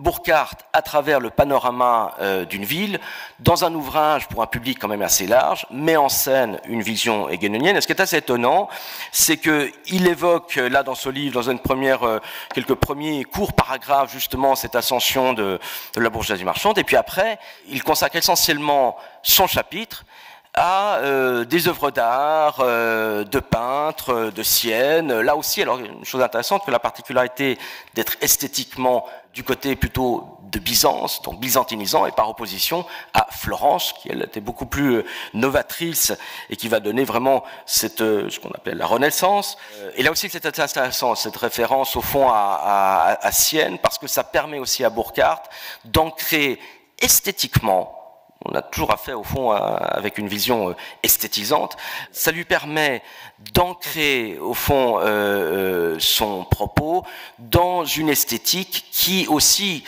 Burckhardt à travers le panorama d'une ville, dans un ouvrage pour un public quand même assez large, met en scène une vision hegelienne. Et ce qui est assez étonnant, c'est qu'il évoque là dans ce livre, dans quelques premiers courts paragraphes, justement cette ascension de la bourgeoisie marchande, et puis après, il consacre essentiellement son chapitre à des œuvres d'art, de peintres, de Sienne. Là aussi, alors une chose intéressante, que la particularité d'être esthétiquement du côté plutôt de Byzance, donc byzantinisant, et par opposition à Florence, qui elle était beaucoup plus novatrice et qui va donner vraiment ce qu'on appelle la Renaissance. Et là aussi, c'est intéressant, cette référence au fond à Sienne, parce que ça permet aussi à Burckhardt d'ancrer esthétiquement. On a toujours affaire, au fond, avec une vision esthétisante. Ça lui permet d'ancrer, au fond, son propos dans une esthétique qui aussi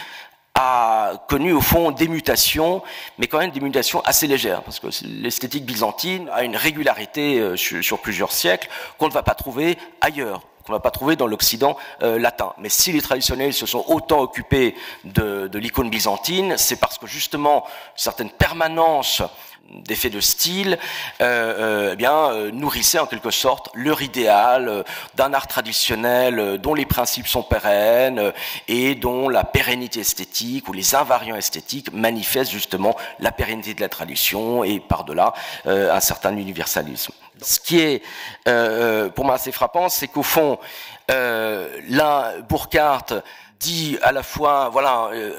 a connu, au fond, des mutations, mais quand même des mutations assez légères, parce que l'esthétique byzantine a une régularité sur plusieurs siècles qu'on ne va pas trouver ailleurs, qu'on ne va pas trouver dans l'Occident latin. Mais si les traditionnels se sont autant occupés de l'icône byzantine, c'est parce que justement certaines permanences d'effets de style nourrissaient en quelque sorte leur idéal d'un art traditionnel dont les principes sont pérennes et dont la pérennité esthétique ou les invariants esthétiques manifestent justement la pérennité de la tradition et par-delà un certain universalisme. Ce qui est pour moi assez frappant, c'est qu'au fond, là, Burckhardt dit à la fois,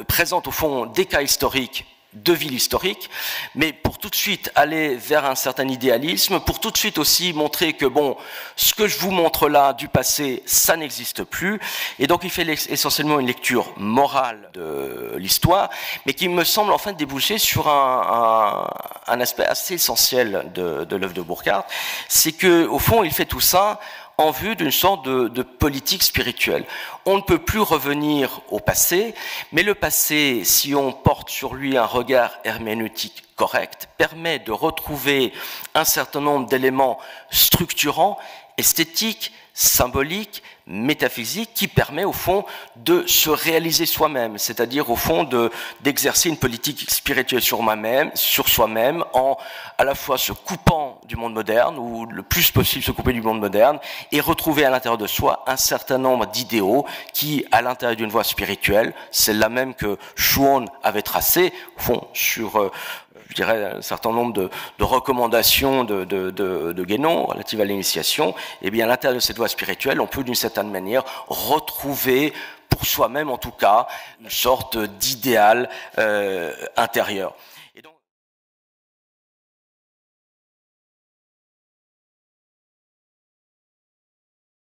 présente au fond des cas historiques de villes historiques, mais pour tout de suite aller vers un certain idéalisme, pour tout de suite aussi montrer que ce que je vous montre là du passé, ça n'existe plus, et donc il fait essentiellement une lecture morale de l'histoire, mais qui me semble enfin déboucher sur un aspect assez essentiel de l'œuvre de Burckhardt, c'est que au fond il fait tout ça en vue d'une sorte de politique spirituelle. On ne peut plus revenir au passé, mais le passé, si on porte sur lui un regard herméneutique correct, permet de retrouver un certain nombre d'éléments structurants, esthétiques, symboliques, métaphysiques, qui permet au fond de se réaliser soi-même, c'est-à-dire au fond d'exercer une politique spirituelle sur soi-même, en à la fois se coupant du monde moderne, ou le plus possible se couper du monde moderne, et retrouver à l'intérieur de soi un certain nombre d'idéaux qui, à l'intérieur d'une voie spirituelle, celle-là même que Schuon avait tracée, au fond, sur je dirais, un certain nombre de recommandations de Guénon relatives à l'initiation, et bien à l'intérieur de cette voie spirituelle, on peut d'une certaine manière retrouver, pour soi-même en tout cas, une sorte d'idéal intérieur.